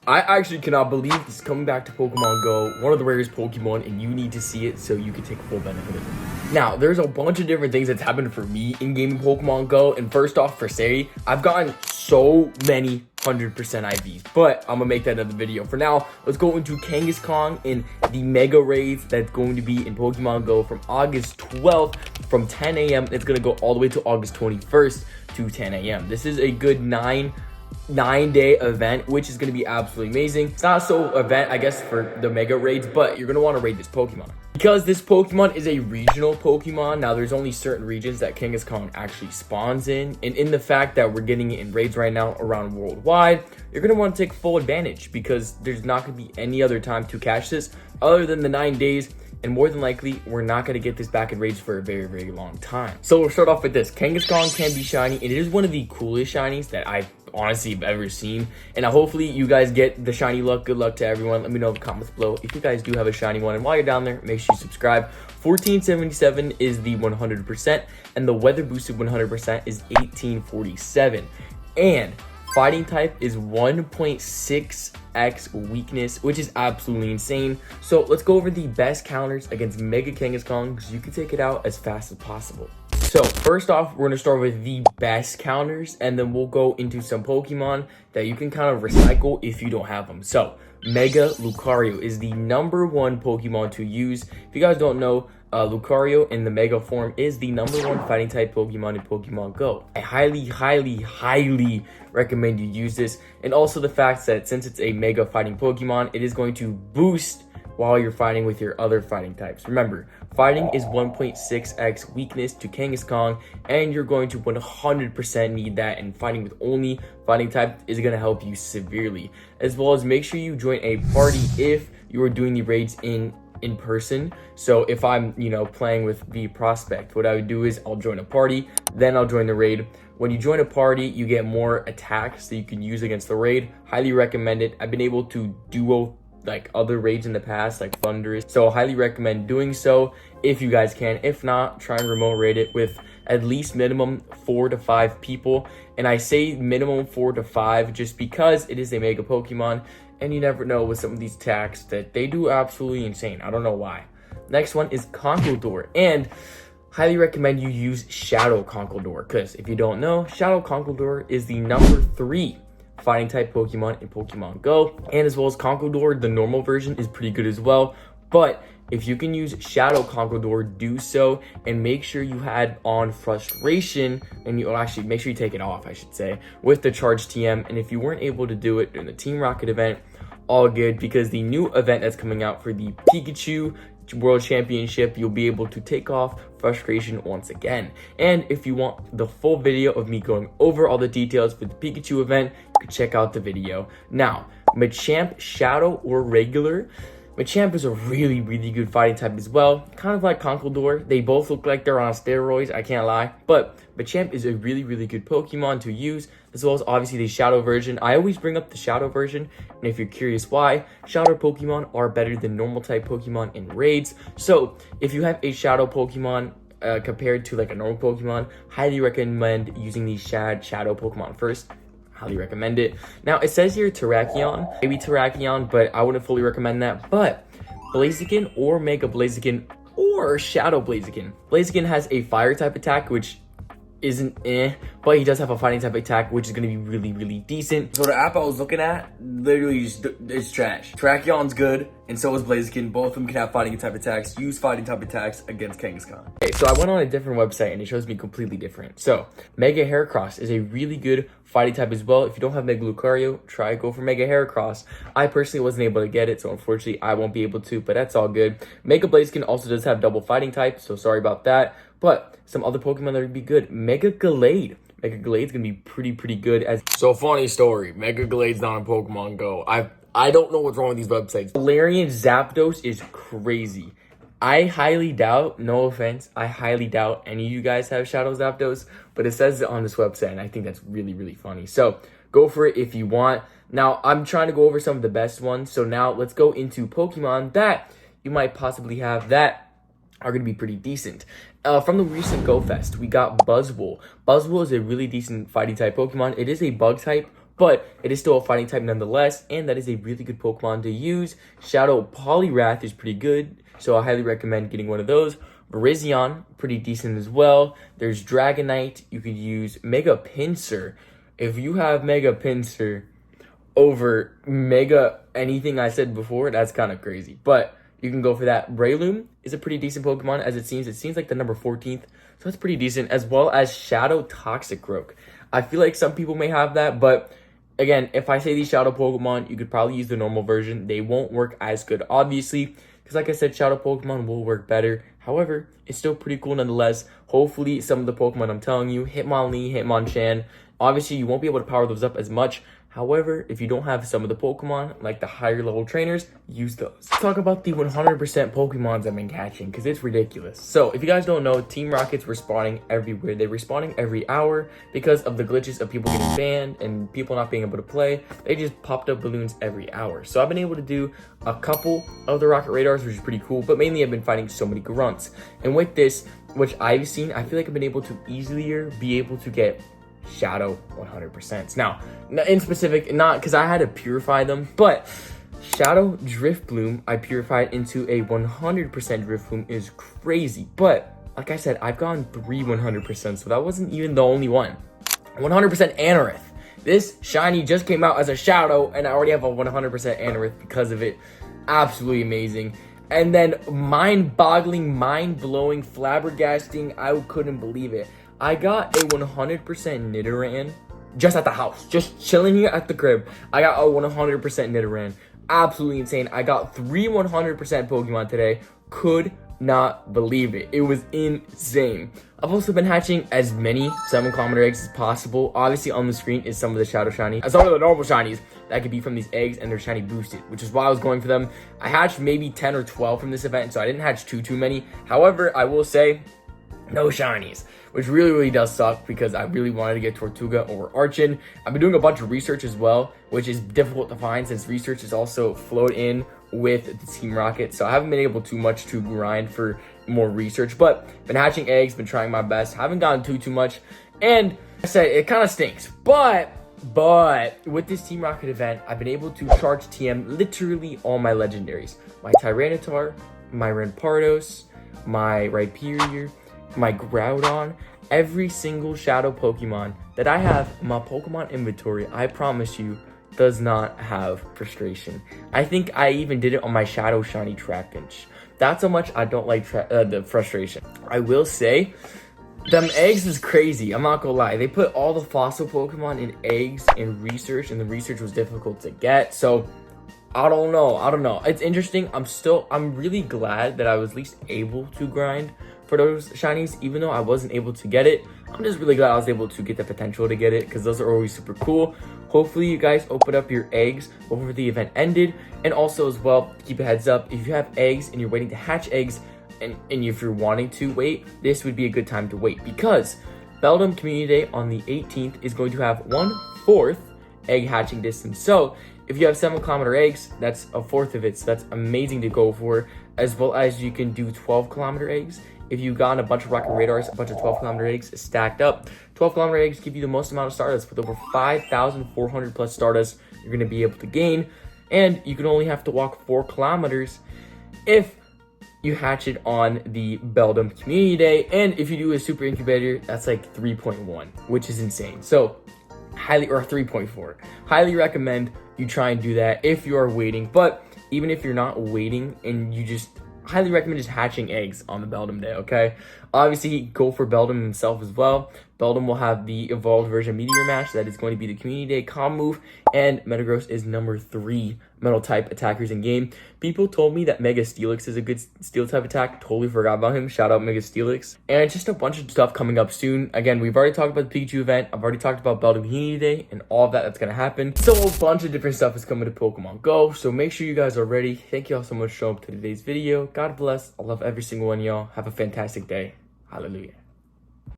I actually cannot believe this is coming back to Pokemon Go, one of the rarest Pokemon, and you need to see it so you can take full benefit of it. Now, there's a bunch of different things that's happened for me in gaming Pokemon Go, and first off, for Sari, I've gotten so many 100% IVs, but I'm gonna make that another video. For now, let's go into Kangaskhan in the Mega Raids that's going to be in Pokemon Go from August 12th from 10 a.m. It's gonna go all the way to August 21st to 10 a.m. This is a good nine-day event, which is going to be absolutely amazing. It's not so event, I guess, for the Mega Raids, but you're going to want to raid this Pokemon. Because this Pokemon is a regional Pokemon, now there's only certain regions that Kangaskhan actually spawns in, and in the fact that we're getting it in raids right now around worldwide, you're going to want to take full advantage because there's not going to be any other time to catch this other than the 9 days. And more than likely, we're not going to get this back in raids for a very, very long time. So we'll start off with this. Kangaskhan can be shiny. It is one of the coolest shinies that I've honestly ever seen. And hopefully you guys get the shiny luck. Good luck to everyone. Let me know in the comments below if you guys do have a shiny one. And while you're down there, make sure you subscribe. 1477 is the 100%. And the weather boosted 100% is 1847. And fighting type is 1.6x weakness, which is absolutely insane. So let's go over the best counters against Mega Kangaskhan because you can take it out as fast as possible. So first off, we're going to start with the best counters, and then we'll go into some Pokemon that you can kind of recycle if you don't have them. So Mega Lucario is the #1 Pokemon to use. If you guys don't know, Lucario in the Mega form is the #1 fighting type Pokemon in Pokemon Go. I highly recommend you use this. And also the fact that since it's a Mega fighting Pokemon, it is going to boost while you're fighting with your other fighting types. Remember, fighting is 1.6x weakness to Kangaskhan, and you're going to 100% need that, and fighting with only fighting type is going to help you severely. As well as make sure you join a party if you are doing the raids in person. So if I'm, playing with the prospect, what I would do is I'll join a party, then I'll join the raid. When you join a party, you get more attacks that you can use against the raid. Highly recommend it. I've been able to duo like other raids in the past, like Thunderous. So highly recommend doing so if you guys can. If not, try and remote raid it with at least minimum 4 to 5 people. And I say minimum 4 to 5 just because it is a Mega Pokemon, and you never know with some of these attacks that they do absolutely insane. I don't know why. Next one is Conkeldurr, and highly recommend you use Shadow Conkeldurr because if you don't know, Shadow Conkeldurr is the #3 fighting type Pokemon in Pokemon Go, and as well as Conkeldurr, the normal version is pretty good as well. But if you can use Shadow Conkeldurr, do so, and make sure you had on Frustration, and you actually make sure you take it off, I should say, with the Charge TM. And if you weren't able to do it during the Team Rocket event, all good, because the new event that's coming out for the Pikachu World Championship, you'll be able to take off Frustration once again. And if you want the full video of me going over all the details for the Pikachu event, you can check out the video. Now, Machamp, Shadow or Regular. Machamp is a really good fighting type as well. Kind of like Conkeldurr. They both look like they're on steroids, I can't lie. But Machamp is a really good Pokemon to use, as well as obviously the Shadow version. I always bring up the Shadow version, and if you're curious why, Shadow Pokemon are better than normal type Pokemon in raids. So if you have a Shadow Pokemon compared to like a normal Pokemon, highly recommend using the Shadow Pokemon first. Highly recommend it. Now, it says here Terrakion, maybe Terrakion, but I wouldn't fully recommend that. But Blaziken or Mega Blaziken or Shadow Blaziken. Blaziken has a fire type attack, which isn't but he does have a fighting type attack, which is going to be really decent. So the app I was looking at, literally just, it's trash. Terrakion's good, and so is Blaziken. Both of them can have fighting type attacks. Use fighting type attacks against Kangaskhan. Okay, so I went on a different website, and it shows me completely different. So Mega Heracross is a really good fighting type as well. If you don't have Mega Lucario, go for Mega Heracross. I personally wasn't able to get it, so unfortunately I won't be able to, but that's all good. Mega Blaziken also does have double fighting type, so sorry about that. But some other Pokemon that would be good. Mega Gallade. Mega Gallade's gonna be pretty good. So funny story. Mega Gallade's not in Pokemon Go. I don't know what's wrong with these websites. Galarian Zapdos is crazy. I highly doubt, no offense, I highly doubt any of you guys have Shadow Zapdos, but it says it on this website, and I think that's really funny. So go for it if you want. Now, I'm trying to go over some of the best ones. So now let's go into Pokemon that you might possibly have that are going to be pretty decent. From the recent Go Fest, we got Buzzwole. Buzzwole is a really decent fighting type Pokemon. It is a bug type, but it is still a fighting type nonetheless, and that is a really good Pokemon to use. Shadow Poliwrath is pretty good, so I highly recommend getting one of those. Virizion, pretty decent as well. There's Dragonite. You could use Mega Pinsir. If you have Mega Pinsir over Mega anything I said before, that's kind of crazy. But you can go for that. Breloom is a pretty decent Pokemon as it seems. It seems like the number 14th, so it's pretty decent. As well as Shadow Toxicroak. I feel like some people may have that, but again, if I say these Shadow Pokemon, you could probably use the normal version. They won't work as good, obviously, because like I said, Shadow Pokemon will work better. However, it's still pretty cool nonetheless. Hopefully, some of the Pokemon I'm telling you, Hitmonlee, Hitmonchan, obviously you won't be able to power those up as much. However, if you don't have some of the Pokemon, like the higher level trainers, use those. Let's talk about the 100% Pokemons I've been catching, because it's ridiculous. So, if you guys don't know, Team Rocket's respawning everywhere. They're respawning every hour because of the glitches of people getting banned and people not being able to play. They just popped up balloons every hour. So, I've been able to do a couple of the Rocket Radars, which is pretty cool, but mainly I've been fighting so many grunts. And with this, which I've seen, I feel like I've been able to easier be able to get Shadow 100%. Now, in specific, not because I had to purify them, but Shadow Driftbloom, I purified into a 100% Driftbloom is crazy. But like I said, I've gone 3 100%, so that wasn't even the only one. 100% Anorith. This shiny just came out as a Shadow, and I already have a 100% Anorith because of it. Absolutely amazing. And then mind-boggling, mind-blowing, flabbergasting, I couldn't believe it. I got a 100% Nidoran just at the house, just chilling here at the crib. I got a 100% Nidoran. Absolutely insane. I got 3 100% Pokemon today. Could not believe it. It was insane. I've also been hatching as many 7-kilometer eggs as possible. Obviously on the screen is some of the Shadow Shiny. Some of the normal shinies that could be from these eggs and they're shiny boosted, which is why I was going for them. I hatched maybe 10 or 12 from this event, so I didn't hatch too many. However, I will say, no shinies, which really does suck because I really wanted to get Tortuga over Archon. I've been doing a bunch of research as well, which is difficult to find since research is also flowed in with the Team Rocket. So I haven't been able too much to grind for more research, but been hatching eggs, been trying my best. Haven't gotten too much. And I said it kind of stinks, but with this Team Rocket event, I've been able to charge TM literally all my legendaries. My Tyranitar, my Rampardos, my Rhyperior, my Groudon, every single Shadow Pokemon that I have in my Pokemon inventory, I promise you, does not have frustration. I think I even did it on my Shadow Shiny Trapinch. That's how much I don't like the frustration. I will say, them eggs is crazy. I'm not gonna lie. They put all the fossil Pokemon in eggs in research, and the research was difficult to get. So I don't know. It's interesting. I'm really glad that I was at least able to grind for those shinies, even though I wasn't able to get it. I'm just really glad I was able to get the potential to get it because those are always super cool. Hopefully you guys open up your eggs before the event ended. And also as well, keep a heads up, if you have eggs and you're waiting to hatch eggs, and if you're wanting to wait, this would be a good time to wait because Beldum Community Day on the 18th is going to have 1/4 egg hatching distance. So if you have 7-kilometer eggs, that's 1/4 of it. So that's amazing to go for, as well as you can do 12-kilometer eggs. If you got a bunch of Rocket Radars, a bunch of 12-kilometer eggs stacked up, 12-kilometer eggs give you the most amount of Stardust. With over 5,400 plus Stardust, you're going to be able to gain. And you can only have to walk 4 kilometers if you hatch it on the Beldum Community Day. And if you do a Super Incubator, that's like 3.1, which is insane. So, or 3.4. Highly recommend you try and do that if you are waiting. But even if you're not waiting and you just highly recommend just hatching eggs on the Beldum Day, okay? Obviously, go for Beldum himself as well. Beldum will have the evolved version Meteor Mash. That is going to be the Community Day comm move. And Metagross is number 3 metal type attackers in game. People told me that Mega Steelix is a good steel type attack. Totally forgot about him. Shout out Mega Steelix. And just a bunch of stuff coming up soon. Again, we've already talked about the Pikachu event. I've already talked about Beldum Community Day and all of that's going to happen. So a bunch of different stuff is coming to Pokemon Go. So make sure you guys are ready. Thank you all so much for showing up to today's video. God bless. I love every single one of y'all. Have a fantastic day. Hallelujah.